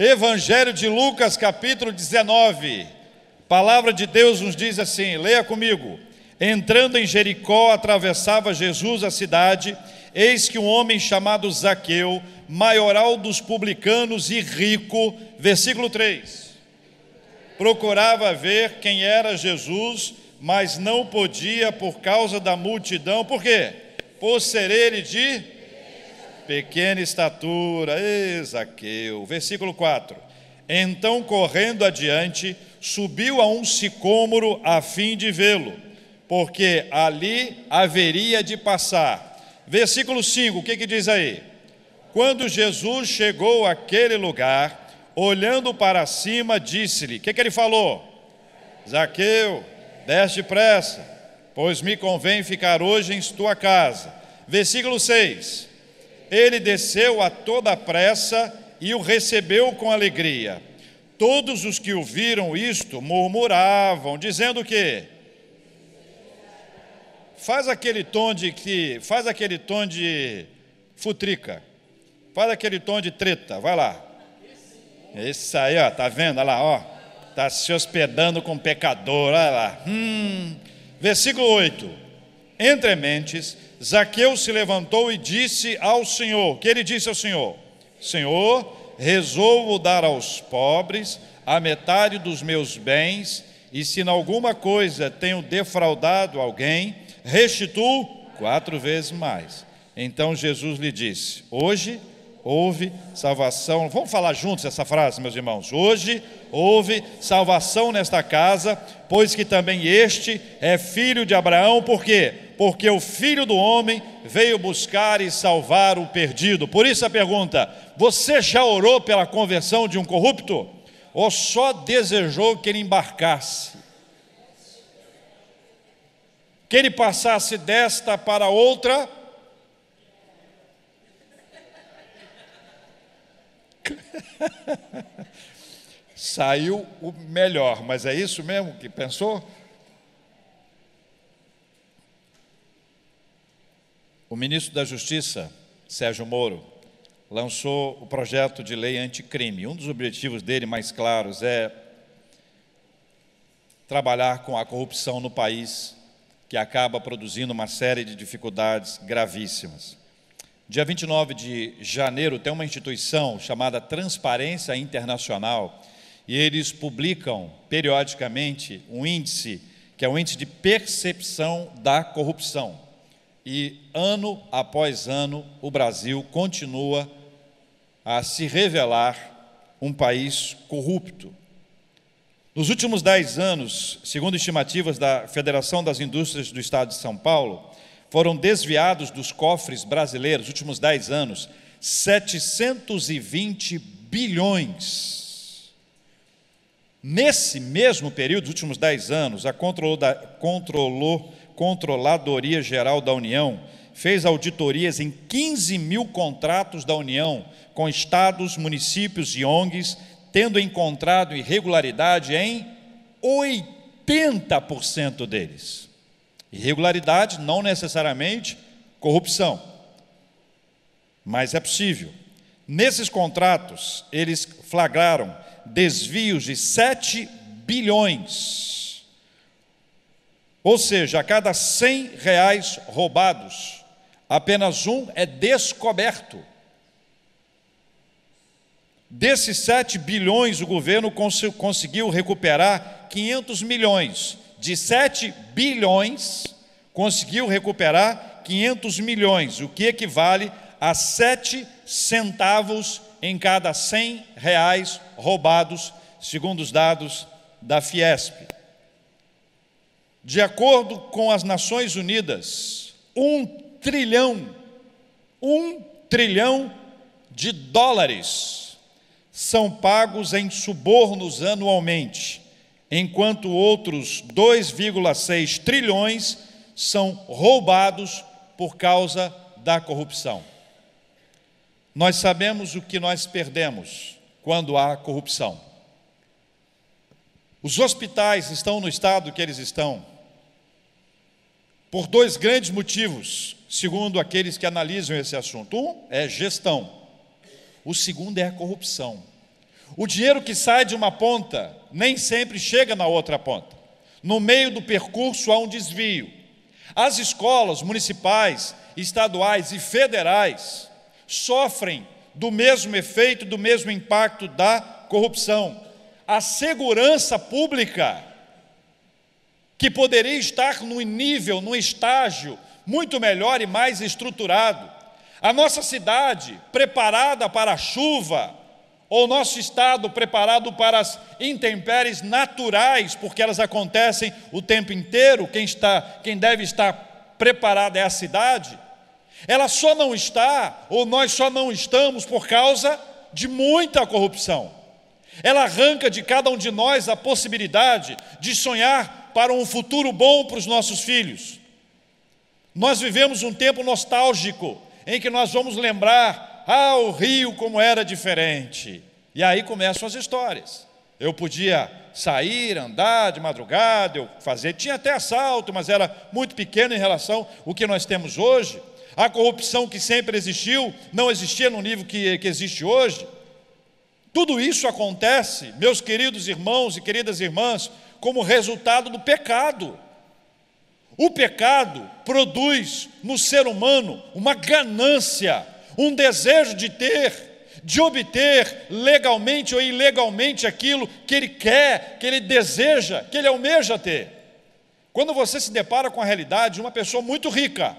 Evangelho de Lucas, capítulo 19. Palavra de Deus nos diz assim, leia comigo. Entrando em Jericó, atravessava Jesus a cidade, eis que um homem chamado Zaqueu, maioral dos publicanos e rico, versículo 3, procurava ver quem era Jesus, mas não podia por causa da multidão. Por quê? Por ser ele de pequena estatura. Zaqueu. Versículo 4. Então, correndo adiante, subiu a um sicômoro a fim de vê-lo, porque ali haveria de passar. Versículo 5, o que diz aí? Quando Jesus chegou àquele lugar, olhando para cima, disse-lhe, o que ele falou? Zaqueu, desce depressa, pois me convém ficar hoje em tua casa. Versículo 6. Ele desceu a toda pressa e o recebeu com alegria. Todos os que ouviram isto murmuravam, dizendo que faz aquele tom de futrica, faz aquele tom de treta, vai lá. Esse aí, ó, tá vendo? Olha lá, ó, tá se hospedando com pecador, olha lá. Versículo 8. Entre mentes, Zaqueu se levantou e disse ao Senhor, que ele disse ao Senhor: Senhor, resolvo dar aos pobres a metade dos meus bens, e se em alguma coisa tenho defraudado alguém, restituo 4 vezes mais. Então Jesus lhe disse: hoje houve salvação. Vamos falar juntos essa frase, meus irmãos. Hoje houve salvação nesta casa, pois que também este é filho de Abraão. Por quê? Porque o Filho do Homem veio buscar e salvar o perdido. Por isso a pergunta: você já orou pela conversão de um corrupto? Ou só desejou que ele embarcasse? Que ele passasse desta para outra? Saiu o melhor, mas é isso mesmo que pensou? O ministro da Justiça, Sérgio Moro, lançou o projeto de lei anticrime. Um dos objetivos dele mais claros é trabalhar com a corrupção no país, que acaba produzindo uma série de dificuldades gravíssimas. Dia 29 de janeiro tem uma instituição chamada Transparência Internacional, e eles publicam periodicamente um índice, que é o índice de percepção da corrupção. E ano após ano o Brasil continua a se revelar um país corrupto. Nos últimos 10 anos, segundo estimativas da Federação das Indústrias do Estado de São Paulo, foram desviados dos cofres brasileiros, nos últimos 10 anos, 720 bilhões. Nesse mesmo período, nos últimos 10 anos, a Controladoria Geral da União fez auditorias em 15 mil contratos da União com estados, municípios e ONGs, tendo encontrado irregularidade em 80% deles. Irregularidade, não necessariamente corrupção, mas é possível. Nesses contratos, eles flagraram desvios de 7 bilhões. Ou seja, a cada 100 reais roubados, apenas um é descoberto. Desses 7 bilhões, o governo conseguiu recuperar 500 milhões. De 7 bilhões, conseguiu recuperar 500 milhões, o que equivale a 7 centavos em cada 100 reais roubados, segundo os dados da Fiesp. De acordo com as Nações Unidas, 1 trilhão de dólares são pagos em subornos anualmente, enquanto outros 2,6 trilhões são roubados por causa da corrupção. Nós sabemos o que nós perdemos quando há corrupção. Os hospitais estão no estado que eles estão por 2 grandes motivos, segundo aqueles que analisam esse assunto. Um é gestão, o segundo é a corrupção. O dinheiro que sai de uma ponta nem sempre chega na outra ponta. No meio do percurso há um desvio. As escolas municipais, estaduais e federais sofrem do mesmo efeito, do mesmo impacto da corrupção. A segurança pública, que poderia estar num nível, num estágio muito melhor e mais estruturado. A nossa cidade preparada para a chuva, ou nosso estado preparado para as intempéries naturais, porque elas acontecem o tempo inteiro. Quem deve estar preparado é a cidade. Ela só não está, ou nós só não estamos, por causa de muita corrupção. Ela arranca de cada um de nós a possibilidade de sonhar para um futuro bom para os nossos filhos. Nós vivemos um tempo nostálgico, em que nós vamos lembrar: o Rio como era diferente. E aí começam as histórias. Eu podia sair, andar de madrugada, tinha até assalto, mas era muito pequeno em relação ao que nós temos hoje. A corrupção que sempre existiu, não existia no nível que existe hoje. Tudo isso acontece, meus queridos irmãos e queridas irmãs, como resultado do pecado. O pecado produz no ser humano uma ganância, um desejo de obter legalmente ou ilegalmente aquilo que ele quer, que ele deseja, que ele almeja ter. Quando você se depara com a realidade de uma pessoa muito rica,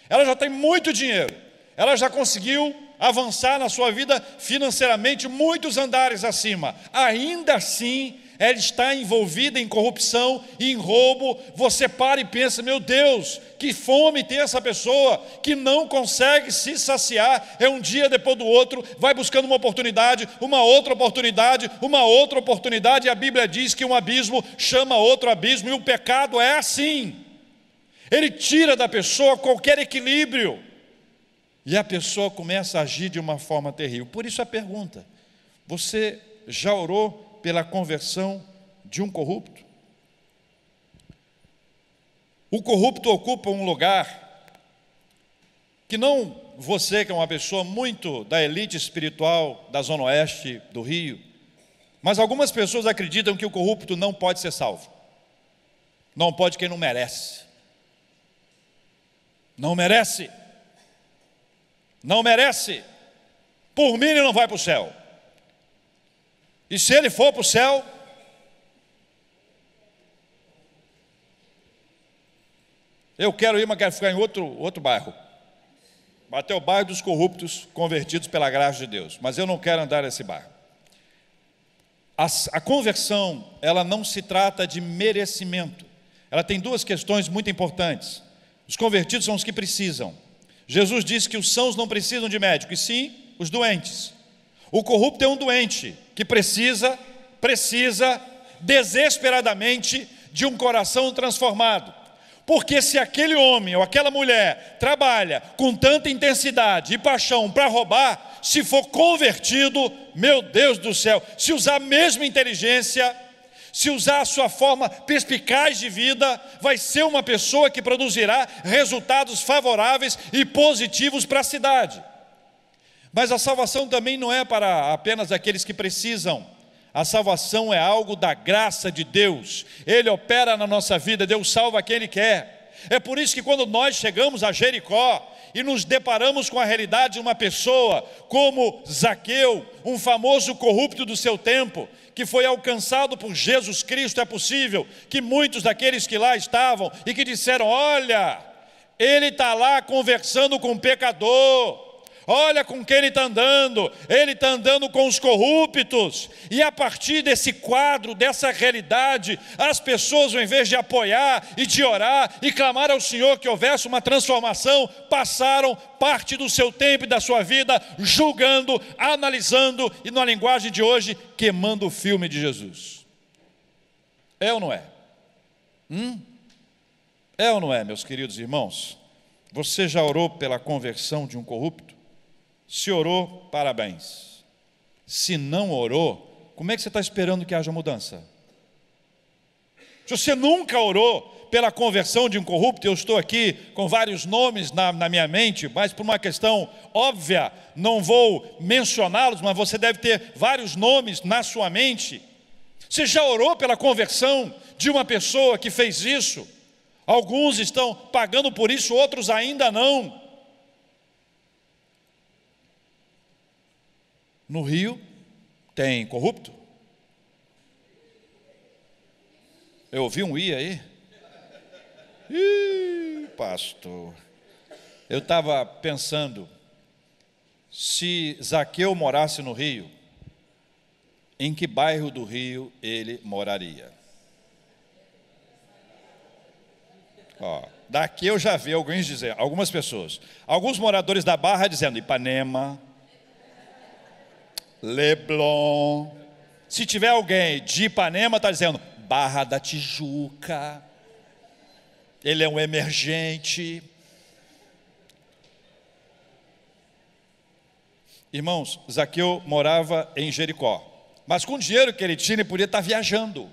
ela já tem muito dinheiro, ela já conseguiu avançar na sua vida financeiramente muitos andares acima, ainda assim ela está envolvida em corrupção e em roubo. Você para e pensa: meu Deus, que fome tem essa pessoa que não consegue se saciar. É um dia depois do outro, vai buscando uma oportunidade, uma outra oportunidade, uma outra oportunidade. E a Bíblia diz que um abismo chama outro abismo, e o pecado é assim. Ele tira da pessoa qualquer equilíbrio, e a pessoa começa a agir de uma forma terrível. Por isso a pergunta: você já orou pela conversão de um corrupto? O corrupto ocupa um lugar que não você, que é uma pessoa muito da elite espiritual da Zona Oeste do Rio, mas algumas pessoas acreditam que o corrupto não pode ser salvo. Não pode quem não merece. Não merece. Não merece. Por mim ele não vai para o céu. E se ele for para o céu, eu quero ir, mas quero ficar em outro bairro. Até o bairro dos corruptos convertidos pela graça de Deus. Mas eu não quero andar nesse bairro. A conversão, ela não se trata de merecimento. Ela tem duas questões muito importantes. Os convertidos são os que precisam. Jesus disse que os sãos não precisam de médico, e sim os doentes. O corrupto é um doente que precisa desesperadamente de um coração transformado. Porque se aquele homem ou aquela mulher trabalha com tanta intensidade e paixão para roubar, se for convertido, meu Deus do céu, se usar a mesma inteligência, se usar a sua forma perspicaz de vida, vai ser uma pessoa que produzirá resultados favoráveis e positivos para a cidade. Mas a salvação também não é para apenas aqueles que precisam. A salvação é algo da graça de Deus. Ele opera na nossa vida, Deus salva quem Ele quer. É por isso que quando nós chegamos a Jericó e nos deparamos com a realidade de uma pessoa como Zaqueu, um famoso corrupto do seu tempo, que foi alcançado por Jesus Cristo, é possível que muitos daqueles que lá estavam e que disseram: olha, ele está lá conversando com um pecador, olha com quem ele está andando com os corruptos. E a partir desse quadro, dessa realidade, as pessoas, ao invés de apoiar e de orar e clamar ao Senhor que houvesse uma transformação, passaram parte do seu tempo e da sua vida julgando, analisando e, na linguagem de hoje, queimando o filme de Jesus. É ou não é? É ou não é, meus queridos irmãos? Você já orou pela conversão de um corrupto? Se orou, parabéns. Se não orou, como é que você está esperando que haja mudança? Se você nunca orou pela conversão de um corrupto. Eu estou aqui com vários nomes na minha mente, mas por uma questão óbvia, não vou mencioná-los, mas você deve ter vários nomes na sua mente. Você já orou pela conversão de uma pessoa que fez isso? Alguns estão pagando por isso, outros ainda não. No Rio tem corrupto? Eu ouvi um i aí? Ih, pastor. Eu estava pensando, se Zaqueu morasse no Rio, em que bairro do Rio ele moraria? Daqui eu já vi algumas pessoas, alguns moradores da Barra dizendo Ipanema, Leblon. Se tiver alguém de Ipanema, está dizendo Barra da Tijuca, ele é um emergente. Irmãos, Zaqueu morava em Jericó, mas com o dinheiro que ele tinha, ele podia estar viajando.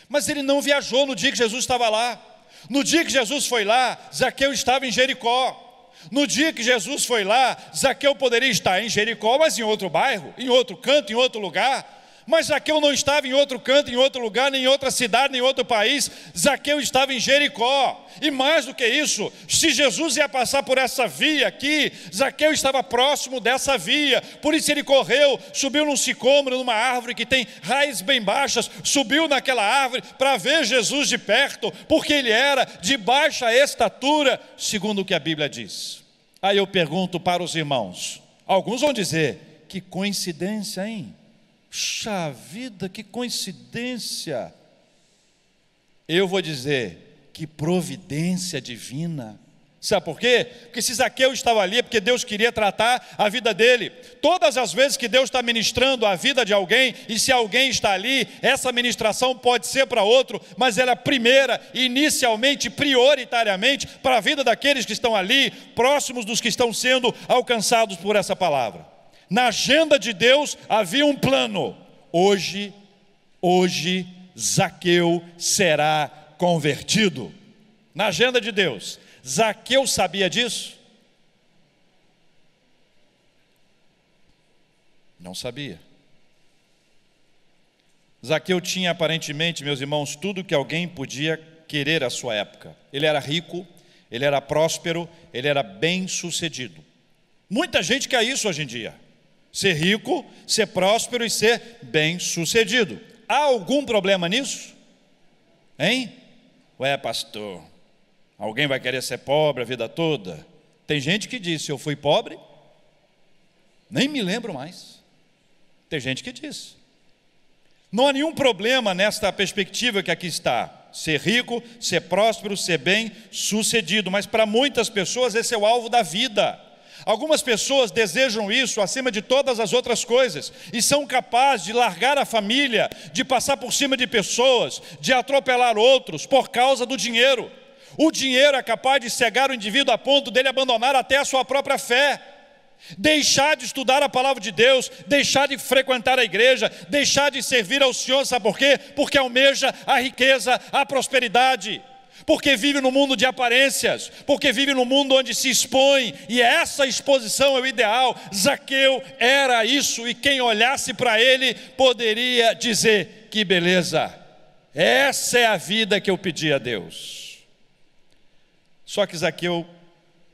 Mas ele não viajou no dia que Jesus estava lá. No dia que Jesus foi lá, Zaqueu estava em Jericó. No dia que Jesus foi lá, Zaqueu poderia estar em Jericó, mas em outro bairro, em outro canto, em outro lugar. Mas Zaqueu não estava em outro canto, em outro lugar, nem em outra cidade, nem em outro país. Zaqueu estava em Jericó. E mais do que isso, se Jesus ia passar por essa via aqui, Zaqueu estava próximo dessa via. Por isso ele correu, subiu num sicômoro, numa árvore que tem raízes bem baixas, subiu naquela árvore para ver Jesus de perto, porque ele era de baixa estatura, segundo o que a Bíblia diz. Aí eu pergunto para os irmãos, alguns vão dizer, que coincidência, hein? Puxa vida, que coincidência. Eu vou dizer, que providência divina. Sabe por quê? Porque se Zaqueu estava ali é porque Deus queria tratar a vida dele. Todas as vezes que Deus está ministrando a vida de alguém, e se alguém está ali, essa ministração pode ser para outro, mas ela é primeira, inicialmente, prioritariamente, para a vida daqueles que estão ali, próximos dos que estão sendo alcançados por essa palavra. Na agenda de Deus havia um plano. Hoje, Zaqueu será convertido. Na agenda de Deus. Zaqueu sabia disso? Não sabia. Zaqueu tinha aparentemente, meus irmãos, tudo que alguém podia querer à sua época. Ele era rico, ele era próspero, ele era bem-sucedido. Muita gente quer isso hoje em dia. Ser rico, ser próspero e ser bem-sucedido. Há algum problema nisso? Hein? Ué, pastor, alguém vai querer ser pobre a vida toda? Tem gente que diz, se eu fui pobre, nem me lembro mais. Tem gente que diz. Não há nenhum problema nesta perspectiva que aqui está. Ser rico, ser próspero, ser bem-sucedido. Mas para muitas pessoas esse é o alvo da vida. Algumas pessoas desejam isso acima de todas as outras coisas e são capazes de largar a família, de passar por cima de pessoas, de atropelar outros por causa do dinheiro. O dinheiro é capaz de cegar o indivíduo a ponto dele abandonar até a sua própria fé, deixar de estudar a palavra de Deus, deixar de frequentar a igreja, deixar de servir ao Senhor. Sabe por quê? Porque almeja a riqueza, a prosperidade. Porque vive no mundo de aparências, porque vive no mundo onde se expõe, e essa exposição é o ideal. Zaqueu era isso, e quem olhasse para ele poderia dizer, que beleza, essa é a vida que eu pedi a Deus. Só que Zaqueu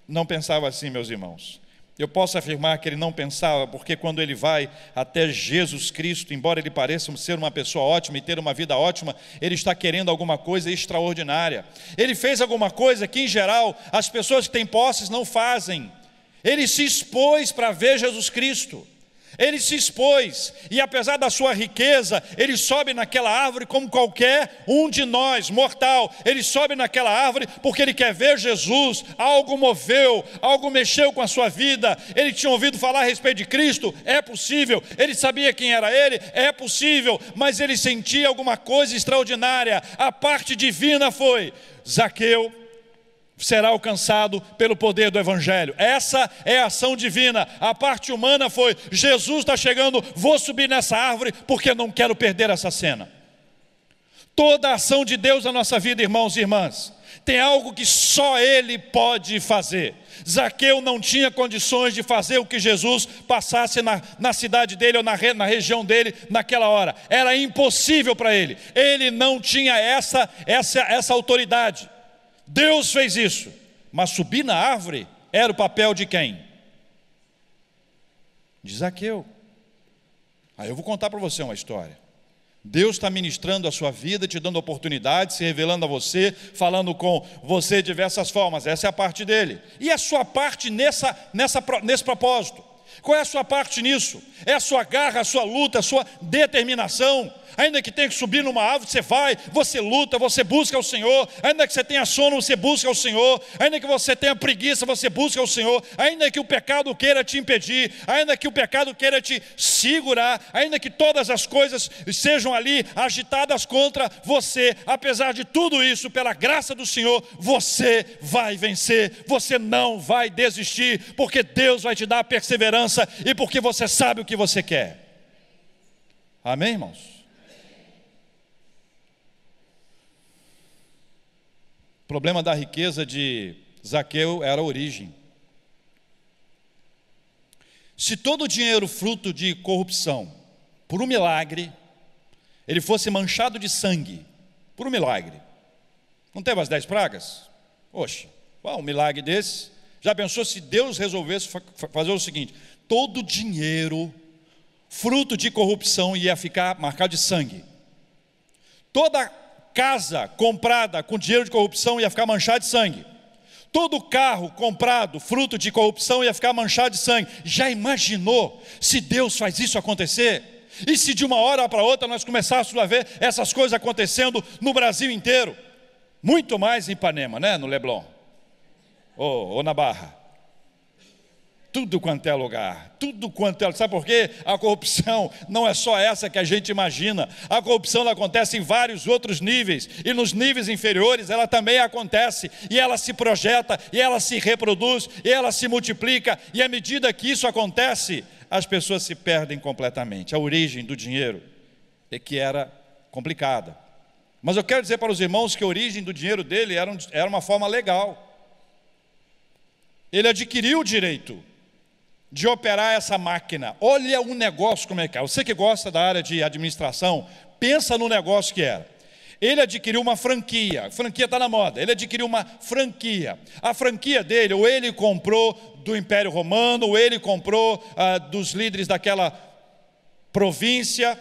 não pensava assim, meus irmãos. Eu posso afirmar que ele não pensava, porque quando ele vai até Jesus Cristo, embora ele pareça ser uma pessoa ótima e ter uma vida ótima, ele está querendo alguma coisa extraordinária. Ele fez alguma coisa que, em geral, as pessoas que têm posses não fazem. Ele se expôs para ver Jesus Cristo. Ele se expôs, e apesar da sua riqueza, ele sobe naquela árvore como qualquer um de nós, mortal. Ele sobe naquela árvore porque ele quer ver Jesus. Algo moveu, algo mexeu com a sua vida. Ele tinha ouvido falar a respeito de Cristo, é possível. Ele sabia quem era ele, é possível. Mas ele sentia alguma coisa extraordinária. A parte divina foi, Zaqueu será alcançado pelo poder do Evangelho. Essa é a ação divina. A parte humana foi, Jesus está chegando, vou subir nessa árvore porque não quero perder essa cena. Toda a ação de Deus na nossa vida, irmãos e irmãs, tem algo que só Ele pode fazer. Zaqueu não tinha condições de fazer o que Jesus passasse na cidade dele ou na região dele naquela hora. Era impossível para ele. Ele não tinha essa autoridade. Deus fez isso. Mas subir na árvore era o papel de quem? De Zaqueu. Aí eu vou contar para você uma história. Deus está ministrando a sua vida, te dando oportunidade, se revelando a você, falando com você de diversas formas. Essa é a parte dele. E a sua parte nesse propósito? Qual é a sua parte nisso? É a sua garra, a sua luta, a sua determinação. Ainda que tenha que subir numa árvore, você vai, você luta, você busca o Senhor. Ainda que você tenha sono, você busca o Senhor. Ainda que você tenha preguiça, você busca o Senhor. Ainda que o pecado queira te impedir, ainda que o pecado queira te segurar, ainda que todas as coisas sejam ali agitadas contra você, apesar de tudo isso, pela graça do Senhor, você vai vencer, você não vai desistir, porque Deus vai te dar a perseverança e porque você sabe o que você quer. Amém, irmãos? O problema da riqueza de Zaqueu era a origem. Se todo o dinheiro fruto de corrupção, por um milagre, ele fosse manchado de sangue, por um milagre, não teve as 10 pragas? Poxa, um milagre desse. Já pensou se Deus resolvesse fazer o seguinte: todo dinheiro fruto de corrupção ia ficar marcado de sangue, toda casa comprada com dinheiro de corrupção ia ficar manchada de sangue, todo carro comprado fruto de corrupção ia ficar manchado de sangue. Já imaginou se Deus faz isso acontecer? E se de uma hora para outra nós começássemos a ver essas coisas acontecendo no Brasil inteiro? Muito mais em Ipanema, né? No Leblon ou na Barra. Tudo quanto é lugar, tudo quanto é. Sabe por quê? A corrupção não é só essa que a gente imagina. A corrupção ela acontece em vários outros níveis, e nos níveis inferiores ela também acontece, e ela se projeta, e ela se reproduz, e ela se multiplica, e à medida que isso acontece, as pessoas se perdem completamente. A origem do dinheiro é que era complicada. Mas eu quero dizer para os irmãos que a origem do dinheiro dele era uma forma legal. Ele adquiriu o direito de operar essa máquina. Olha o negócio como é que é. Você que gosta da área de administração, pensa no negócio que era. Ele adquiriu uma franquia. A franquia está na moda. Ele adquiriu uma franquia. A franquia dele, ou ele comprou do Império Romano, ou ele comprou dos líderes daquela província.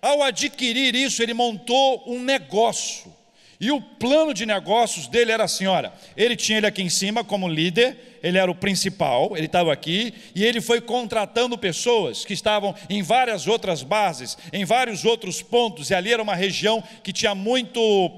Ao adquirir isso, ele montou um negócio. E o plano de negócios dele era assim, olha, ele tinha ele aqui em cima como líder, ele era o principal, ele estava aqui, e ele foi contratando pessoas que estavam em várias outras bases, em vários outros pontos, e ali era uma região que tinha muito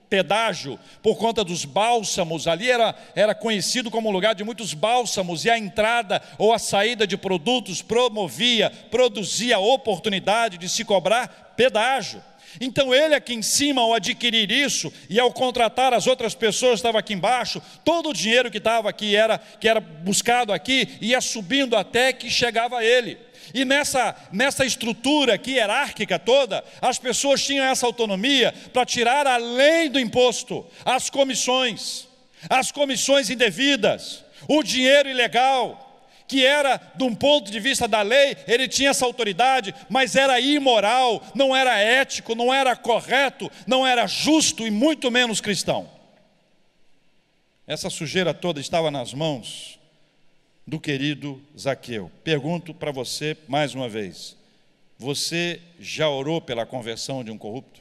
pedágio, por conta dos bálsamos. Ali era conhecido como um lugar de muitos bálsamos, e a entrada ou a saída de produtos produzia oportunidade de se cobrar pedágio. Então ele aqui em cima, ao adquirir isso e ao contratar as outras pessoas que estavam aqui embaixo, todo o dinheiro que estava aqui, que era buscado aqui, ia subindo até que chegava a ele. E nessa estrutura aqui hierárquica toda, as pessoas tinham essa autonomia para tirar além do imposto as comissões indevidas, o dinheiro ilegal, que era, de um ponto de vista da lei, ele tinha essa autoridade, mas era imoral, não era ético, não era correto, não era justo e muito menos cristão. Essa sujeira toda estava nas mãos do querido Zaqueu. Pergunto para você mais uma vez: você já orou pela conversão de um corrupto?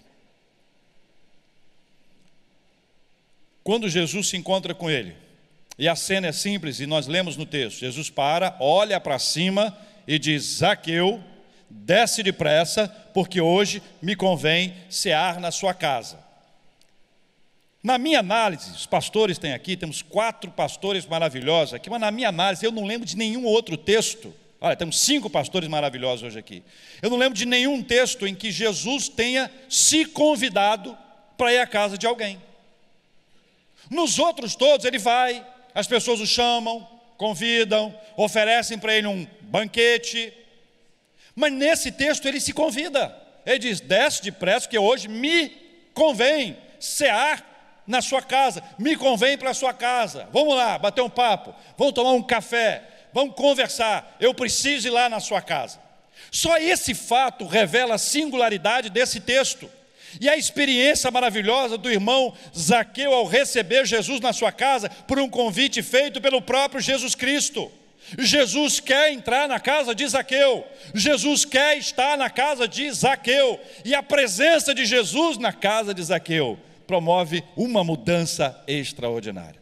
Quando Jesus se encontra com ele, e a cena é simples, e nós lemos no texto, Jesus para, olha para cima e diz: Zaqueu, desce depressa, porque hoje me convém cear na sua casa. Na minha análise, os pastores têm aqui, temos 4 pastores maravilhosos aqui, mas na minha análise eu não lembro de nenhum outro texto. Olha, temos 5 pastores maravilhosos hoje aqui. Eu não lembro de nenhum texto em que Jesus tenha se convidado para ir à casa de alguém. Nos outros todos ele vai, as pessoas o chamam, convidam, oferecem para ele um banquete. Mas nesse texto ele se convida. Ele diz: desce depressa, que hoje me convém cear na sua casa, me convém para a sua casa. Vamos lá, bater um papo, vamos tomar um café, vamos conversar, eu preciso ir lá na sua casa. Só esse fato revela a singularidade desse texto. E a experiência maravilhosa do irmão Zaqueu ao receber Jesus na sua casa por um convite feito pelo próprio Jesus Cristo. Jesus quer entrar na casa de Zaqueu, Jesus quer estar na casa de Zaqueu, e a presença de Jesus na casa de Zaqueu promove uma mudança extraordinária.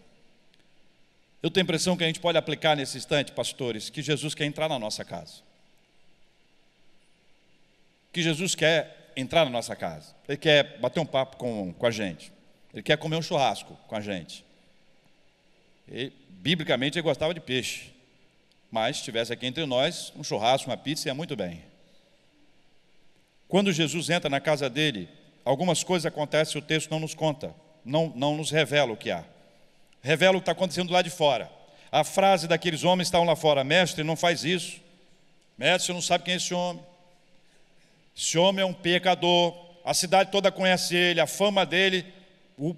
Eu tenho a impressão que a gente pode aplicar nesse instante, pastores, que Jesus quer entrar na nossa casa. Que Jesus quer entrar na nossa casa. Ele quer bater um papo com a gente. Ele quer comer um churrasco com a gente. E, biblicamente, ele gostava de peixe. Mas, se estivesse aqui entre nós, um churrasco, uma pizza, ia muito bem. Quando Jesus entra na casa dele, algumas coisas acontecem e o texto não nos conta, não nos revela o que há. Revela o que está acontecendo lá de fora. A frase daqueles homens que estavam lá fora: mestre, não faz isso. Mestre, você não sabe quem é esse homem. Esse homem é um pecador, a cidade toda conhece ele, a fama dele o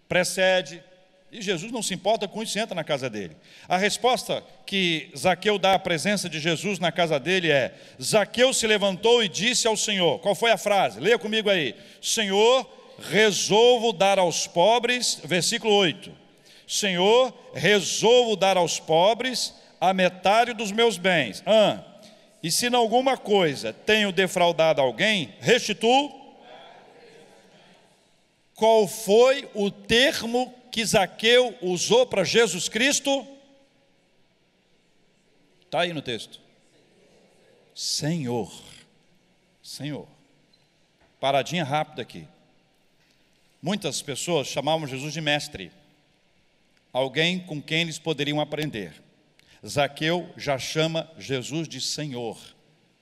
precede. E Jesus não se importa com isso e entra na casa dele. A resposta que Zaqueu dá à presença de Jesus na casa dele é: Zaqueu se levantou e disse ao Senhor. Qual foi a frase? Leia comigo aí. Senhor, resolvo dar aos pobres, versículo 8. Senhor, resolvo dar aos pobres a metade dos meus bens. E se em alguma coisa tenho defraudado alguém, restituo. Qual foi o termo que Zaqueu usou para Jesus Cristo? Está aí no texto. Senhor. Senhor. Paradinha rápida aqui. Muitas pessoas chamavam Jesus de mestre, alguém com quem eles poderiam aprender. Zaqueu já chama Jesus de Senhor,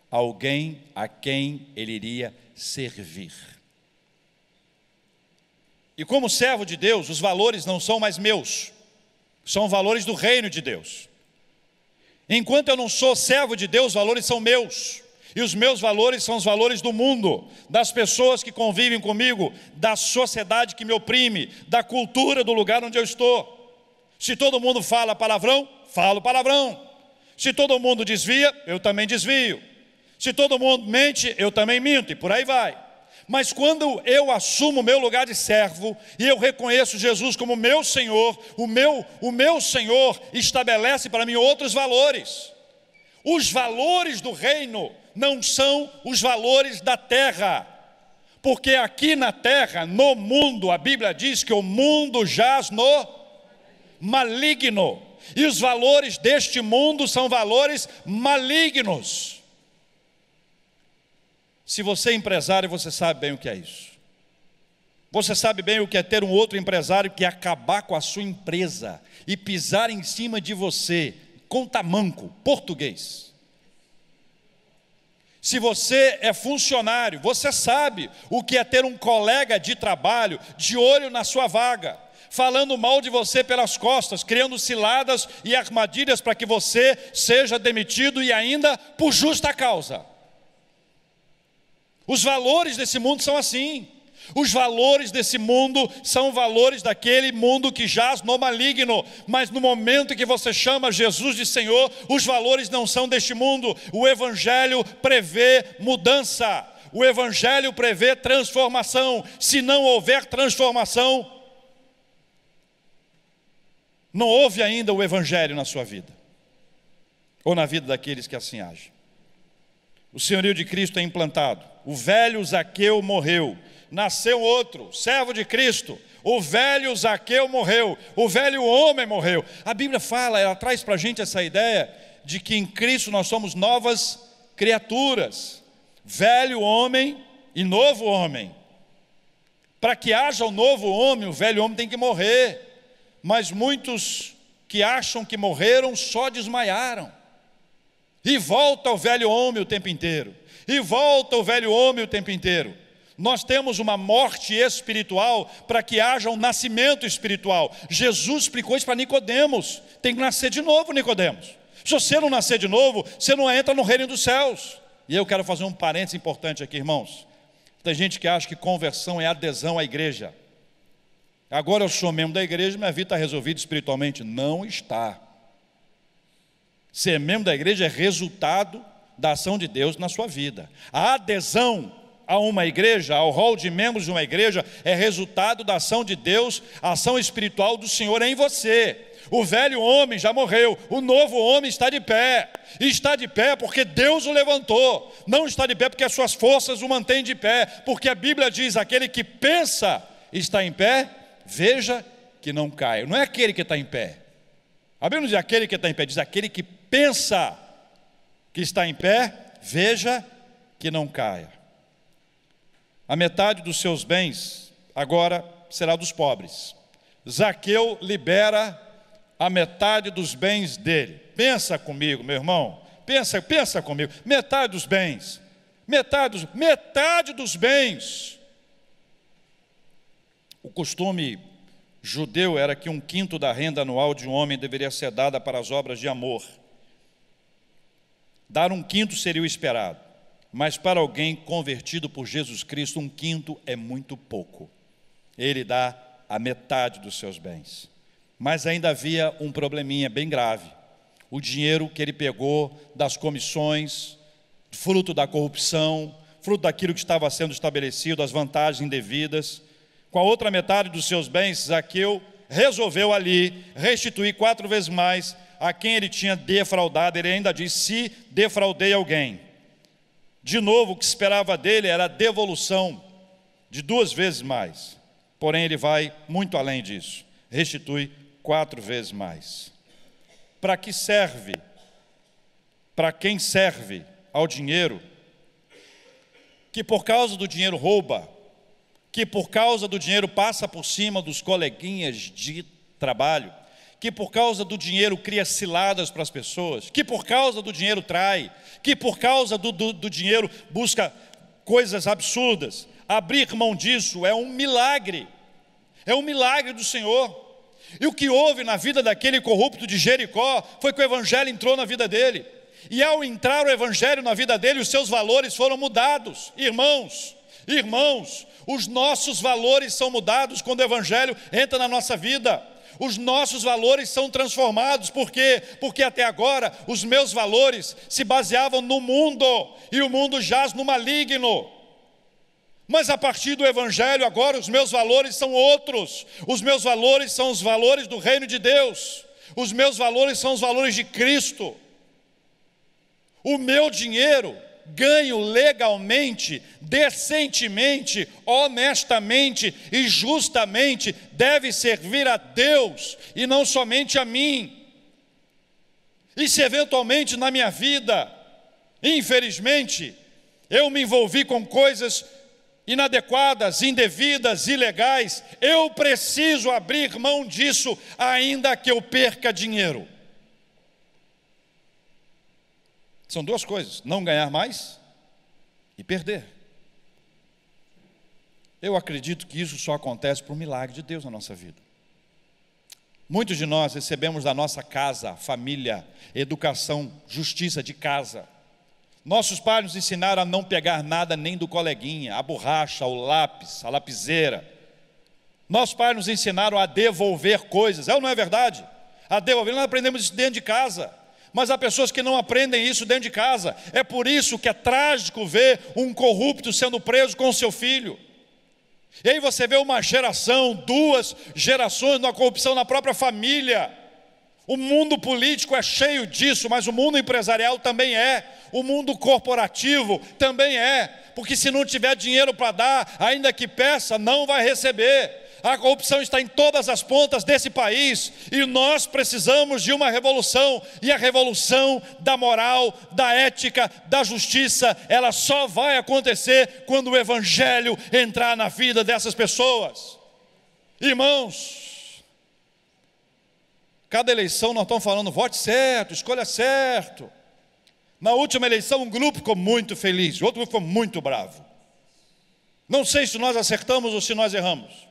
alguém a quem ele iria servir. E como servo de Deus, os valores não são mais meus, são valores do reino de Deus. Enquanto eu não sou servo de Deus, os valores são meus. E os meus valores são os valores do mundo, das pessoas que convivem comigo, da sociedade que me oprime, da cultura do lugar onde eu estou. Se todo mundo fala palavrão, falo palavrão. Se todo mundo desvia, eu também desvio. Se todo mundo mente, eu também minto, e por aí vai. Mas quando eu assumo o meu lugar de servo e eu reconheço Jesus como meu Senhor, o meu Senhor estabelece para mim outros valores. Os valores do reino não são os valores da terra, porque aqui na terra, no mundo, a Bíblia diz que o mundo jaz no maligno, e os valores deste mundo são valores malignos. Se você é empresário, você sabe bem o que é isso. Você sabe bem o que é ter um outro empresário que acabar com a sua empresa e pisar em cima de você com tamanco, português. Se você é funcionário, você sabe o que é ter um colega de trabalho de olho na sua vaga, falando mal de você pelas costas, criando ciladas e armadilhas para que você seja demitido, e ainda por justa causa. Os valores desse mundo são assim. Os valores desse mundo são valores daquele mundo que jaz no maligno. Mas no momento em que você chama Jesus de Senhor, os valores não são deste mundo. O Evangelho prevê mudança. O Evangelho prevê transformação. Se não houver transformação, não houve ainda o Evangelho na sua vida, ou na vida daqueles que assim agem. O senhorio de Cristo é implantado. O velho Zaqueu morreu, nasceu outro, servo de Cristo. O velho Zaqueu morreu, o velho homem morreu. A Bíblia fala, ela traz para a gente essa ideia de que em Cristo nós somos novas criaturas, velho homem e novo homem. Para que haja o novo homem, o velho homem tem que morrer. Mas muitos que acham que morreram só desmaiaram. E volta o velho homem o tempo inteiro. E volta o velho homem o tempo inteiro. Nós temos uma morte espiritual para que haja um nascimento espiritual. Jesus explicou isso para Nicodemos. Tem que nascer de novo, Nicodemos. Se você não nascer de novo, você não entra no reino dos céus. E eu quero fazer um parênteses importante aqui, irmãos. Tem gente que acha que conversão é adesão à igreja. Agora eu sou membro da igreja, minha vida está resolvida espiritualmente. Não está. Ser membro da igreja é resultado da ação de Deus na sua vida. A adesão a uma igreja, ao rol de membros de uma igreja, é resultado da ação de Deus, a ação espiritual do Senhor em você. O velho homem já morreu, o novo homem está de pé. E está de pé porque Deus o levantou. Não está de pé porque as suas forças o mantêm de pé. Porque a Bíblia diz, aquele que pensa está em pé, veja que não caia. Não é aquele que está em pé. A Bíblia não diz aquele que está em pé, diz aquele que pensa que está em pé, veja que não caia. A metade dos seus bens agora será dos pobres. Zaqueu libera a metade dos bens dele. Pensa comigo, meu irmão. Pensa comigo. Metade dos bens. Metade dos bens. O costume judeu era que 1/5 da renda anual de um homem deveria ser dada para as obras de amor. Dar 1/5 seria o esperado. Mas para alguém convertido por Jesus Cristo, 1/5 é muito pouco. Ele dá a metade dos seus bens. Mas ainda havia um probleminha bem grave. O dinheiro que ele pegou das comissões, fruto da corrupção, fruto daquilo que estava sendo estabelecido, as vantagens indevidas. Com a outra metade dos seus bens, Zaqueu resolveu ali restituir 4 vezes mais a quem ele tinha defraudado. Ele ainda diz, se defraudei alguém. De novo, o que se esperava dele era a devolução de 2 vezes mais. Porém, ele vai muito além disso. Restitui 4 vezes mais. Para que serve? Para quem serve ao dinheiro, que por causa do dinheiro rouba, que por causa do dinheiro passa por cima dos coleguinhas de trabalho, que por causa do dinheiro cria ciladas para as pessoas, que por causa do dinheiro trai, que por causa do dinheiro busca coisas absurdas. Abrir mão disso é um milagre do Senhor. E o que houve na vida daquele corrupto de Jericó foi que o evangelho entrou na vida dele. E ao entrar o evangelho na vida dele, os seus valores foram mudados. Irmãos, os nossos valores são mudados quando o evangelho entra na nossa vida. Os nossos valores são transformados. Por quê? Porque até agora os meus valores se baseavam no mundo, e o mundo jaz no maligno. Mas a partir do evangelho agora os meus valores são outros. Os meus valores são os valores do reino de Deus. Os meus valores são os valores de Cristo. O meu dinheiro, ganho legalmente, decentemente, honestamente e justamente, deve servir a Deus e não somente a mim. E se eventualmente na minha vida, infelizmente, eu me envolvi com coisas inadequadas, indevidas, ilegais, eu preciso abrir mão disso, ainda que eu perca dinheiro. São 2 coisas, não ganhar mais e perder. Eu acredito que isso só acontece por um milagre de Deus na nossa vida. Muitos de nós recebemos da nossa casa, família, educação, justiça de casa. Nossos pais nos ensinaram a não pegar nada nem do coleguinha, a borracha, o lápis, a lapiseira. Nossos pais nos ensinaram a devolver coisas, é ou não é verdade? A devolver, nós aprendemos isso dentro de casa. Mas há pessoas que não aprendem isso dentro de casa. É por isso que é trágico ver um corrupto sendo preso com o seu filho. E aí você vê uma geração, 2 gerações na corrupção na própria família. O mundo político é cheio disso, mas o mundo empresarial também é. O mundo corporativo também é. Porque se não tiver dinheiro para dar, ainda que peça, não vai receber. A corrupção está em todas as pontas desse país, e nós precisamos de uma revolução, e a revolução da moral, da ética, da justiça, ela só vai acontecer quando o evangelho entrar na vida dessas pessoas. Irmãos, cada eleição nós estamos falando, vote certo, escolha certo. Na última eleição um grupo ficou muito feliz, o outro grupo ficou muito bravo. Não sei se nós acertamos ou se nós erramos.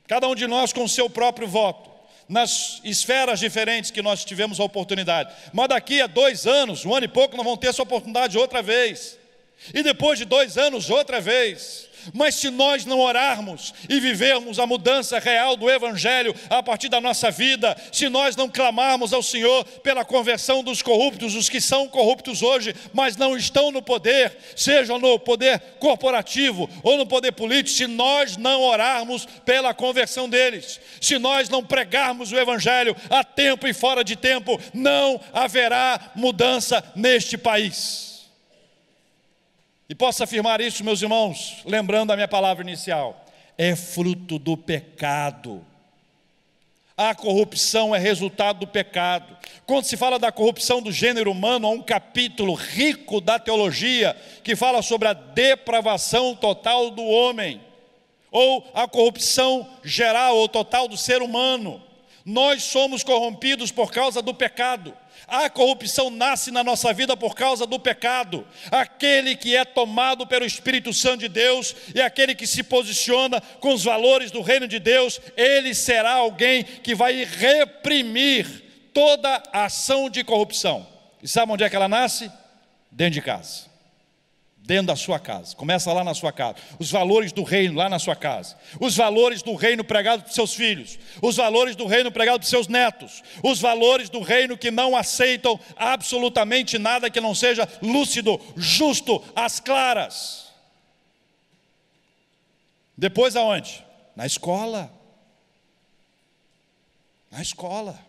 Cada um de nós com o seu próprio voto, nas esferas diferentes que nós tivemos a oportunidade. Mas daqui a 2 anos, 1 ano e pouco, nós vamos ter essa oportunidade outra vez. E depois de 2 anos, outra vez. Mas se nós não orarmos e vivermos a mudança real do Evangelho a partir da nossa vida, se nós não clamarmos ao Senhor pela conversão dos corruptos, os que são corruptos hoje, mas não estão no poder, seja no poder corporativo ou no poder político, se nós não orarmos pela conversão deles, se nós não pregarmos o Evangelho a tempo e fora de tempo, não haverá mudança neste país. E posso afirmar isso, meus irmãos, lembrando a minha palavra inicial, é fruto do pecado. A corrupção é resultado do pecado. Quando se fala da corrupção do gênero humano, há um capítulo rico da teologia que fala sobre a depravação total do homem, ou a corrupção geral ou total do ser humano. Nós somos corrompidos por causa do pecado. A corrupção nasce na nossa vida por causa do pecado. Aquele que é tomado pelo Espírito Santo de Deus e aquele que se posiciona com os valores do reino de Deus, ele será alguém que vai reprimir toda a ação de corrupção. E sabe onde é que ela nasce? Dentro de casa. Dentro da sua casa, começa lá na sua casa, os valores do reino lá na sua casa, os valores do reino pregado para os seus filhos, os valores do reino pregado para os seus netos, os valores do reino que não aceitam absolutamente nada que não seja lúcido, justo, às claras. Depois aonde? Na escola. Na escola.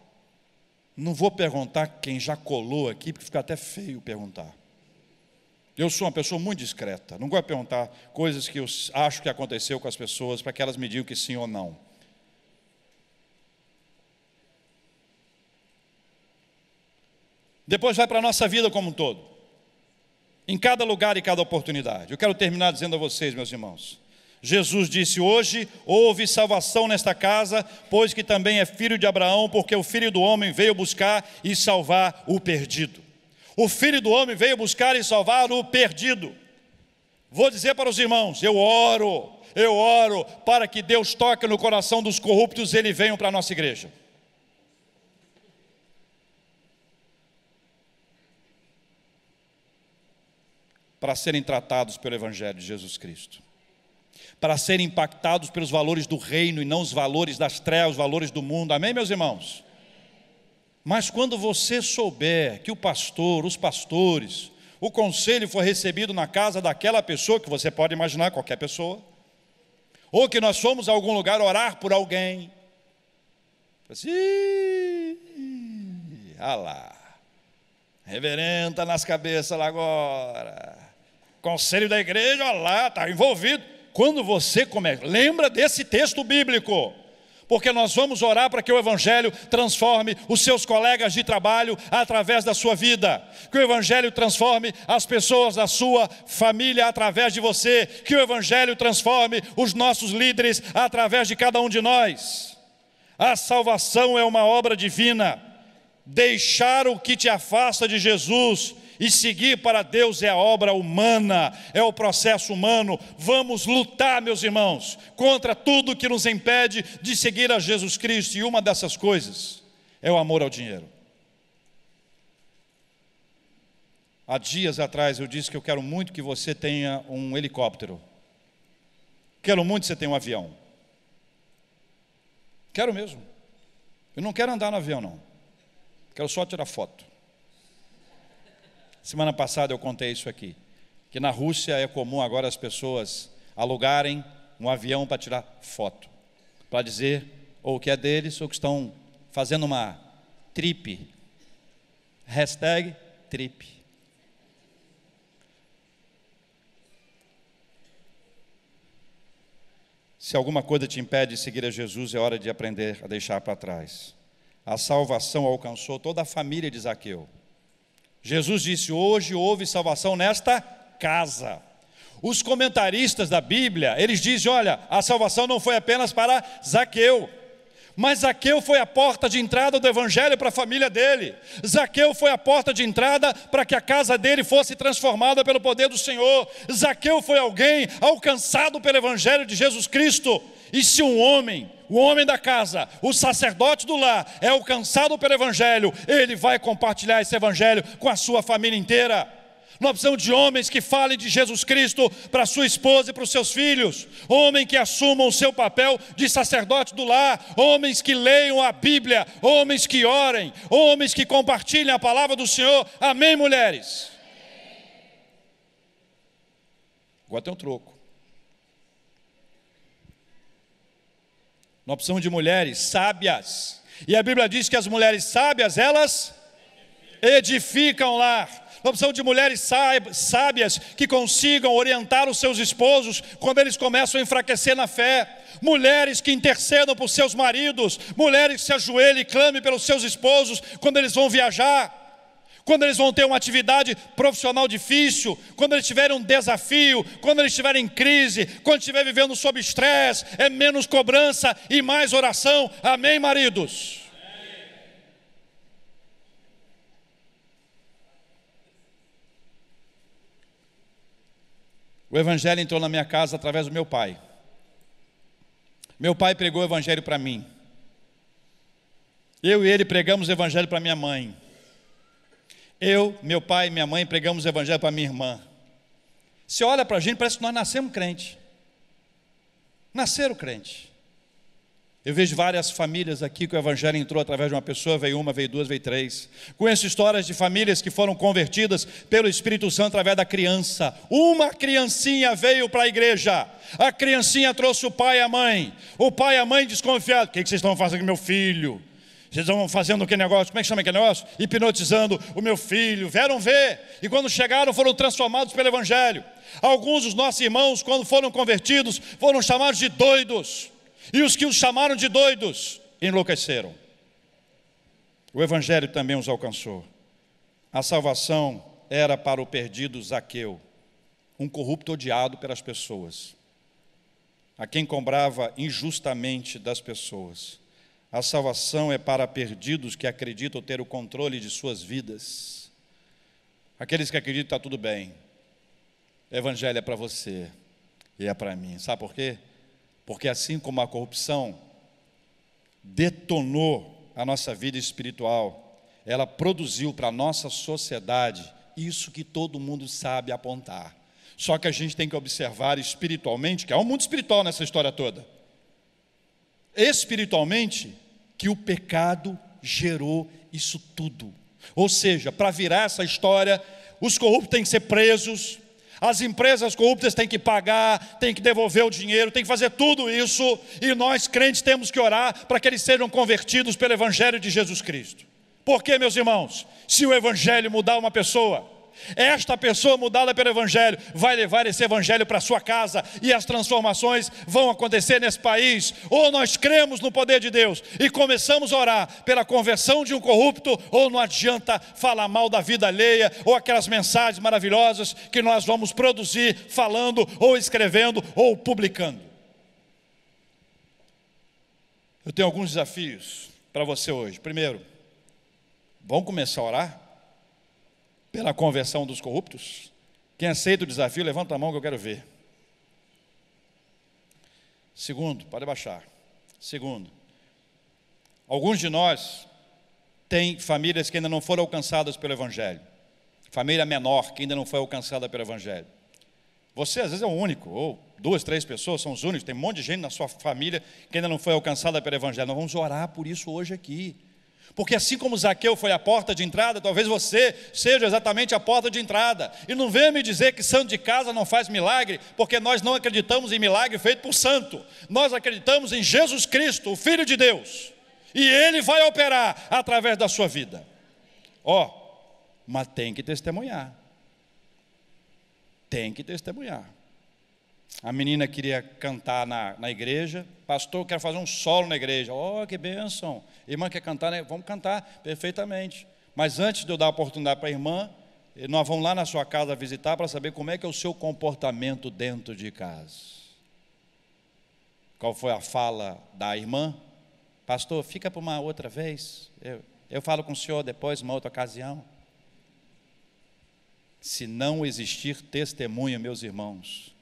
Não vou perguntar quem já colou aqui, porque fica até feio perguntar. Eu sou uma pessoa muito discreta, não gosto de perguntar coisas que eu acho que aconteceu com as pessoas, para que elas me digam que sim ou não. Depois vai para a nossa vida como um todo, em cada lugar e cada oportunidade. Eu quero terminar dizendo a vocês, meus irmãos, Jesus disse: hoje houve salvação nesta casa, pois que também é filho de Abraão, porque o Filho do Homem veio buscar e salvar o perdido. O Filho do Homem veio buscar e salvar o perdido. Vou dizer para os irmãos, eu oro para que Deus toque no coração dos corruptos e eles venham para a nossa igreja. Para serem tratados pelo Evangelho de Jesus Cristo. Para serem impactados pelos valores do reino e não os valores das trevas, os valores do mundo. Amém, meus irmãos? Mas quando você souber que o pastor, os pastores, o conselho foi recebido na casa daquela pessoa, que você pode imaginar, qualquer pessoa, ou que nós fomos a algum lugar orar por alguém, assim, ah lá, reverenda nas cabeças lá agora, conselho da igreja, olha lá, está envolvido. Quando você começa, lembra desse texto bíblico, porque nós vamos orar para que o Evangelho transforme os seus colegas de trabalho através da sua vida, que o Evangelho transforme as pessoas da sua família através de você, que o Evangelho transforme os nossos líderes através de cada um de nós. A salvação é uma obra divina. Deixar o que te afasta de Jesus e seguir para Deus é a obra humana, é o processo humano. Vamos lutar, meus irmãos, contra tudo que nos impede de seguir a Jesus Cristo. E uma dessas coisas é o amor ao dinheiro. Há dias atrás eu disse que eu quero muito que você tenha um helicóptero. Quero muito que você tenha um avião. Quero mesmo. Eu não quero andar no avião, não. Quero só tirar foto. Semana passada eu contei isso aqui, que na Rússia é comum agora as pessoas alugarem um avião para tirar foto, para dizer ou que é deles ou que estão fazendo uma trip, hashtag trip. Se alguma coisa te impede de seguir a Jesus, é hora de aprender a deixar para trás. A salvação alcançou toda a família de Zaqueu. Jesus disse: hoje houve salvação nesta casa. Os comentaristas da Bíblia, eles dizem: olha, a salvação não foi apenas para Zaqueu, mas Zaqueu foi a porta de entrada do Evangelho para a família dele. Zaqueu foi a porta de entrada para que a casa dele fosse transformada pelo poder do Senhor. Zaqueu foi alguém alcançado pelo Evangelho de Jesus Cristo. E se um homem, o homem da casa, o sacerdote do lar, é alcançado pelo Evangelho, ele vai compartilhar esse Evangelho com a sua família inteira. Nós precisamos de homens que falem de Jesus Cristo para sua esposa e para os seus filhos. Homens que assumam o seu papel de sacerdote do lar. Homens que leiam a Bíblia. Homens que orem. Homens que compartilhem a palavra do Senhor. Amém, mulheres? Agora tem um troco. Nós precisamos de mulheres sábias. E a Bíblia diz que as mulheres sábias, elas edificam o lar. Nós precisamos de mulheres sábias que consigam orientar os seus esposos quando eles começam a enfraquecer na fé. Mulheres que intercedam por seus maridos. Mulheres que se ajoelhem e clamem pelos seus esposos quando eles vão viajar. Quando eles vão ter uma atividade profissional difícil, quando eles tiverem um desafio, quando eles estiverem em crise, quando estiverem vivendo sob estresse, é menos cobrança e mais oração. Amém, maridos? O evangelho entrou na minha casa através do meu pai. Meu pai pregou o evangelho para mim. Eu e ele pregamos o evangelho para minha mãe. Eu, meu pai e minha mãe pregamos o evangelho para minha irmã. Se olha para a gente, parece que nós nascemos crente. Nasceram crente. Eu vejo várias famílias aqui que o evangelho entrou através de uma pessoa, veio uma, veio duas, veio três. Conheço histórias de famílias que foram convertidas pelo Espírito Santo através da criança. Uma criancinha veio para a igreja. A criancinha trouxe o pai e a mãe. O pai e a mãe desconfiados. O que vocês estão fazendo com meu filho? Vocês estão fazendo que negócio? Como é que chama aquele negócio? Hipnotizando o meu filho. Vieram ver. E quando chegaram foram transformados pelo evangelho. Alguns dos nossos irmãos, quando foram convertidos, foram chamados de doidos. E os que os chamaram de doidos enlouqueceram. O evangelho também os alcançou. A salvação era para o perdido Zaqueu, um corrupto odiado pelas pessoas, a quem cobrava injustamente das pessoas. A salvação é para perdidos que acreditam ter o controle de suas vidas. Aqueles que acreditam que está tudo bem. O evangelho é para você e é para mim. Sabe por quê? Porque assim como a corrupção detonou a nossa vida espiritual, ela produziu para a nossa sociedade isso que todo mundo sabe apontar. Só que a gente tem que observar espiritualmente, que há um mundo espiritual nessa história toda. Espiritualmente, que o pecado gerou isso tudo. Ou seja, para virar essa história, os corruptos têm que ser presos, as empresas corruptas têm que pagar, têm que devolver o dinheiro, têm que fazer tudo isso, e nós crentes temos que orar para que eles sejam convertidos pelo evangelho de Jesus Cristo. Por quê, meus irmãos? Se o evangelho mudar uma pessoa, esta pessoa mudada pelo evangelho vai levar esse evangelho para a sua casa, e as transformações vão acontecer nesse país. Ou nós cremos no poder de Deus e começamos a orar pela conversão de um corrupto, ou não adianta falar mal da vida alheia, ou aquelas mensagens maravilhosas que nós vamos produzir falando, ou escrevendo, ou publicando. Eu tenho alguns desafios para você hoje. Primeiro, vamos começar a orar pela conversão dos corruptos? Quem aceita o desafio, levanta a mão que eu quero ver. Segundo, pode baixar. Segundo, alguns de nós têm famílias que ainda não foram alcançadas pelo evangelho. Família menor que ainda não foi alcançada pelo evangelho. Você às vezes é o único, ou 2, 3 pessoas são os únicos. Tem um monte de gente na sua família que ainda não foi alcançada pelo evangelho. Nós vamos orar por isso hoje aqui. Porque assim como Zaqueu foi a porta de entrada, talvez você seja exatamente a porta de entrada. E não venha me dizer que santo de casa não faz milagre, porque nós não acreditamos em milagre feito por santo. Nós acreditamos em Jesus Cristo, o Filho de Deus. E Ele vai operar através da sua vida. Mas tem que testemunhar. Tem que testemunhar. A menina queria cantar na igreja. Pastor, eu quero fazer um solo na igreja. Que bênção. Irmã quer cantar, né? Vamos cantar perfeitamente. Mas antes de eu dar a oportunidade para a irmã, nós vamos lá na sua casa visitar para saber como é que é o seu comportamento dentro de casa. Qual foi a fala da irmã? Pastor, fica para uma outra vez. Eu falo com o senhor depois, uma outra ocasião. Se não existir testemunha, meus irmãos,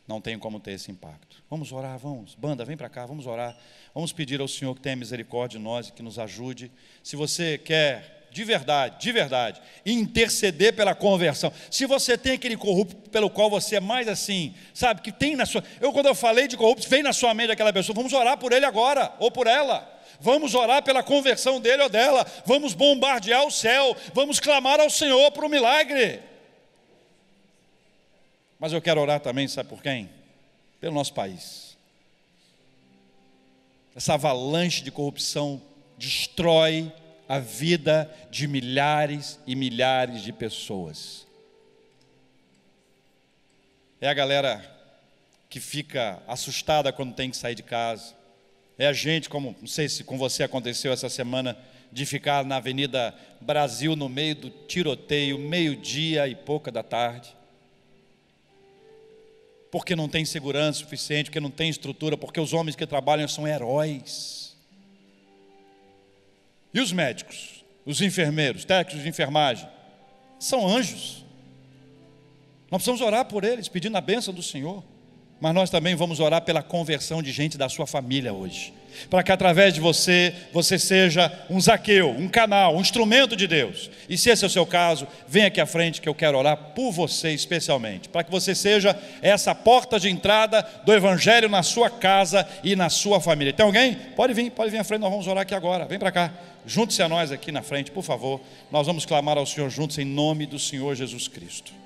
não tem como ter esse impacto. Vamos orar, vamos. Banda, vem para cá, vamos orar. Vamos pedir ao Senhor que tenha misericórdia de nós e que nos ajude. Se você quer de verdade, interceder pela conversão. Se você tem aquele corrupto pelo qual você é mais assim, sabe, que tem na sua... Quando eu falei de corrupto, vem na sua mente aquela pessoa, vamos orar por ele agora, ou por ela. Vamos orar pela conversão dele ou dela. Vamos bombardear o céu. Vamos clamar ao Senhor por um milagre. Mas eu quero orar também, sabe por quem? Pelo nosso país. Essa avalanche de corrupção destrói a vida de milhares e milhares de pessoas. É a galera que fica assustada quando tem que sair de casa. É a gente, como não sei se com você aconteceu essa semana, de ficar na Avenida Brasil no meio do tiroteio, 12:30 da tarde. Porque não tem segurança suficiente, porque não tem estrutura, porque os homens que trabalham são heróis. E os médicos, os enfermeiros, técnicos de enfermagem, são anjos. Nós precisamos orar por eles, pedindo a bênção do Senhor. Mas nós também vamos orar pela conversão de gente da sua família hoje. Para que através de você, você seja um Zaqueu, um canal, um instrumento de Deus. E se esse é o seu caso, vem aqui à frente que eu quero orar por você especialmente. Para que você seja essa porta de entrada do Evangelho na sua casa e na sua família. Tem alguém? Pode vir à frente, nós vamos orar aqui agora. Vem para cá, junte-se a nós aqui na frente, por favor. Nós vamos clamar ao Senhor juntos em nome do Senhor Jesus Cristo.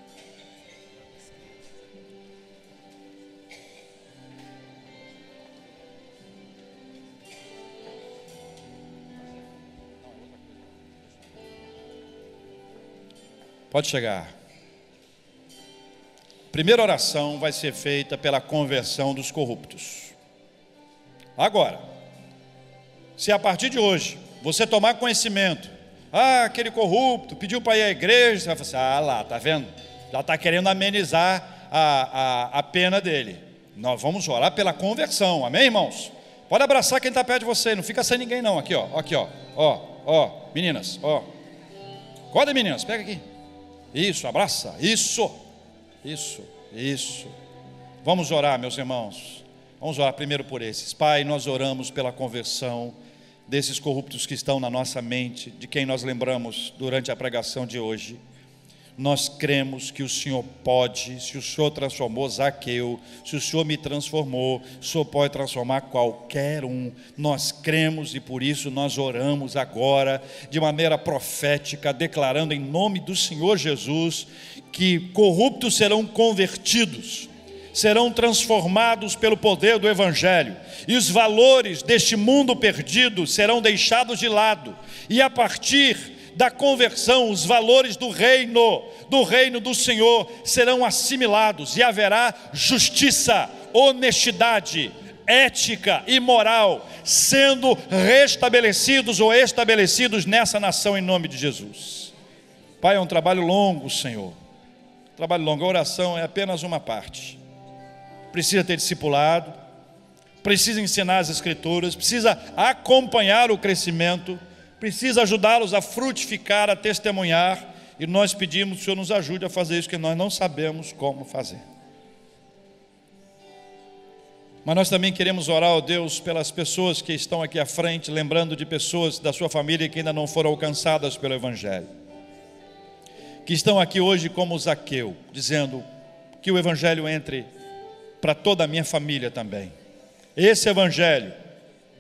Pode chegar. Primeira oração vai ser feita pela conversão dos corruptos. Agora, se a partir de hoje você tomar conhecimento, aquele corrupto pediu para ir à igreja, você vai falar assim, lá, tá vendo? Já está querendo amenizar a pena dele. Nós vamos orar pela conversão, amém, irmãos? Pode abraçar quem está perto de você, não fica sem ninguém não, aqui ó, meninas, acorda meninas, pega aqui. Isso, abraça, isso. Vamos orar, meus irmãos. Vamos orar primeiro por esses. Pai, nós oramos pela conversão desses corruptos que estão na nossa mente, de quem nós lembramos durante a pregação de hoje. Nós cremos que o Senhor pode, se o Senhor transformou Zaqueu, se o Senhor me transformou, o Senhor pode transformar qualquer um. Nós cremos e por isso nós oramos agora, de maneira profética, declarando em nome do Senhor Jesus, que corruptos serão convertidos, serão transformados pelo poder do Evangelho, e os valores deste mundo perdido serão deixados de lado, e a partir da conversão, os valores do reino do Senhor serão assimilados, e haverá justiça, honestidade, ética e moral sendo restabelecidos ou estabelecidos nessa nação em nome de Jesus. Pai, é um trabalho longo, Senhor, trabalho longo. A oração é apenas uma parte. Precisa ter discipulado, precisa ensinar as Escrituras, precisa acompanhar o crescimento, precisa ajudá-los a frutificar, a testemunhar, e nós pedimos que o Senhor nos ajude a fazer isso, que nós não sabemos como fazer. Mas nós também queremos orar, ó Deus, pelas pessoas que estão aqui à frente, lembrando de pessoas da sua família que ainda não foram alcançadas pelo Evangelho, que estão aqui hoje como Zaqueu, dizendo que o Evangelho entre para toda a minha família também. Esse Evangelho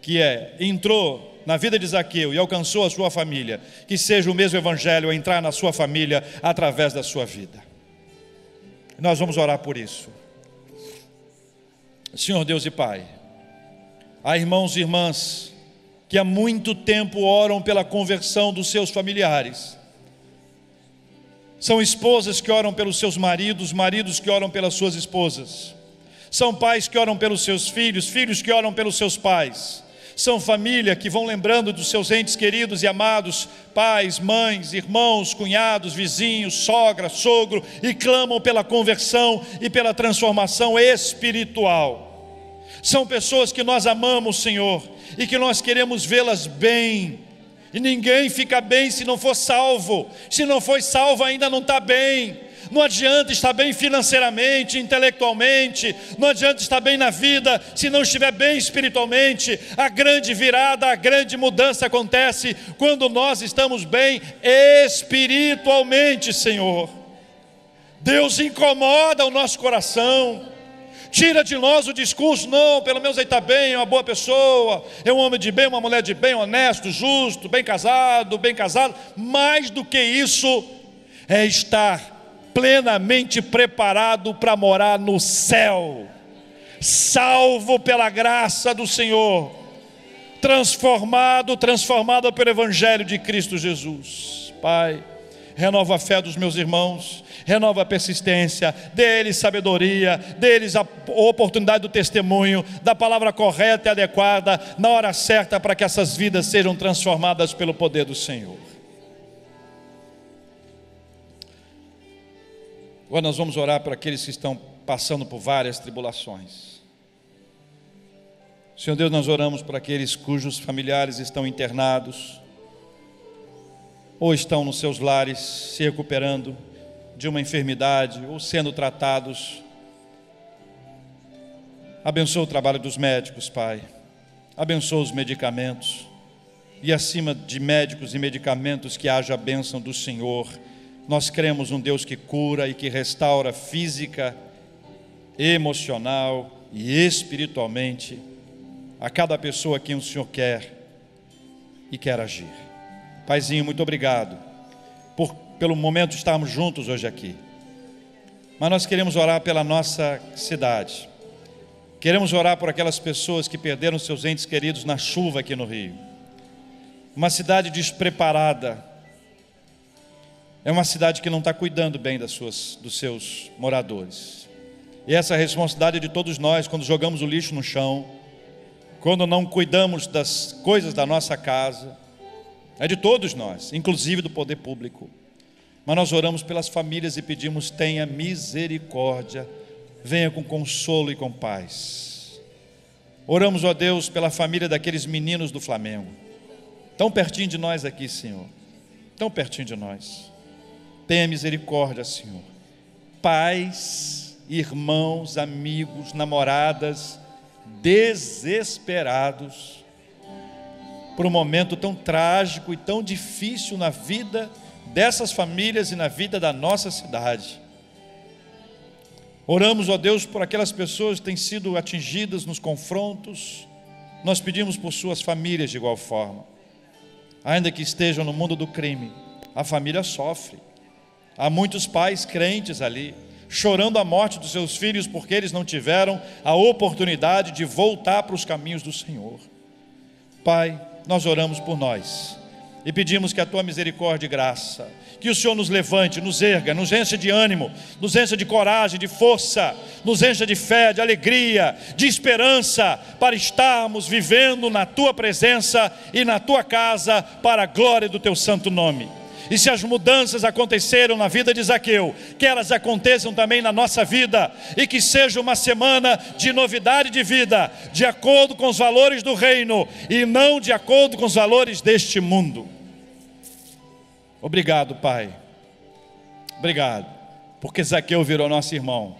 que entrou na vida de Zaqueu e alcançou a sua família, que seja o mesmo Evangelho a entrar na sua família através da sua vida. Nós vamos orar por isso. Senhor Deus e Pai, há irmãos e irmãs que há muito tempo oram pela conversão dos seus familiares. São esposas que oram pelos seus maridos, maridos que oram pelas suas esposas. São pais que oram pelos seus filhos, filhos que oram pelos seus pais. São família que vão lembrando dos seus entes queridos e amados, pais, mães, irmãos, cunhados, vizinhos, sogra, sogro, e clamam pela conversão e pela transformação espiritual. São pessoas que nós amamos, Senhor, e que nós queremos vê-las bem, e ninguém fica bem se não for salvo. Se não foi salvo ainda não está bem. Não adianta estar bem financeiramente, intelectualmente, não adianta estar bem na vida se não estiver bem espiritualmente. A grande virada, a grande mudança acontece quando nós estamos bem espiritualmente, Senhor. Deus incomoda o nosso coração. Tira de nós o discurso, não, pelo menos ele está bem, é uma boa pessoa, é um homem de bem, uma mulher de bem, honesto, justo, bem casado. Mais do que isso, é estar plenamente preparado para morar no céu, salvo pela graça do Senhor, transformado pelo Evangelho de Cristo Jesus. Pai, renova a fé dos meus irmãos, renova a persistência, dê eles sabedoria, dê eles a oportunidade do testemunho, da palavra correta e adequada, na hora certa, para que essas vidas sejam transformadas pelo poder do Senhor. Agora nós vamos orar por aqueles que estão passando por várias tribulações. Senhor Deus, nós oramos por aqueles cujos familiares estão internados, ou estão nos seus lares se recuperando de uma enfermidade, ou sendo tratados. Abençoa o trabalho dos médicos, Pai. Abençoa os medicamentos. E acima de médicos e medicamentos, que haja a bênção do Senhor. Nós cremos um Deus que cura e que restaura física, emocional e espiritualmente a cada pessoa a quem o Senhor quer e quer agir. Paizinho, muito obrigado pelo momento de estarmos juntos hoje aqui. Mas nós queremos orar pela nossa cidade. Queremos orar por aquelas pessoas que perderam seus entes queridos na chuva aqui no Rio. Uma cidade despreparada. É uma cidade que não está cuidando bem dos seus moradores. E essa é a responsabilidade de todos nós, quando jogamos o lixo no chão, quando não cuidamos das coisas da nossa casa. É de todos nós, inclusive do poder público. Mas nós oramos pelas famílias e pedimos: tenha misericórdia, venha com consolo e com paz. Oramos, ó Deus, pela família daqueles meninos do Flamengo, tão pertinho de nós aqui, Senhor, tão pertinho de nós. Tenha misericórdia, Senhor. Pais, irmãos, amigos, namoradas, desesperados por um momento tão trágico e tão difícil na vida dessas famílias e na vida da nossa cidade. Oramos, ó Deus, por aquelas pessoas que têm sido atingidas nos confrontos. Nós pedimos por suas famílias de igual forma. Ainda que estejam no mundo do crime, a família sofre. Há muitos pais crentes ali, chorando a morte dos seus filhos, porque eles não tiveram a oportunidade de voltar para os caminhos do Senhor. Pai, nós oramos por nós e pedimos que a Tua misericórdia e graça, que o Senhor nos levante, nos erga, nos encha de ânimo, nos encha de coragem, de força, nos encha de fé, de alegria, de esperança, para estarmos vivendo na Tua presença e na Tua casa, para a glória do Teu santo nome. E se as mudanças aconteceram na vida de Zaqueu, que elas aconteçam também na nossa vida, e que seja uma semana de novidade de vida, de acordo com os valores do reino, e não de acordo com os valores deste mundo. Obrigado, Pai. Obrigado, porque Zaqueu virou nosso irmão,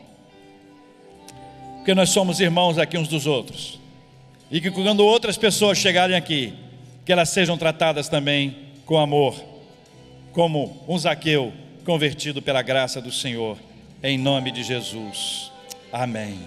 porque nós somos irmãos aqui uns dos outros, e que quando outras pessoas chegarem aqui, que elas sejam tratadas também com amor, como um Zaqueu convertido pela graça do Senhor, em nome de Jesus. Amém.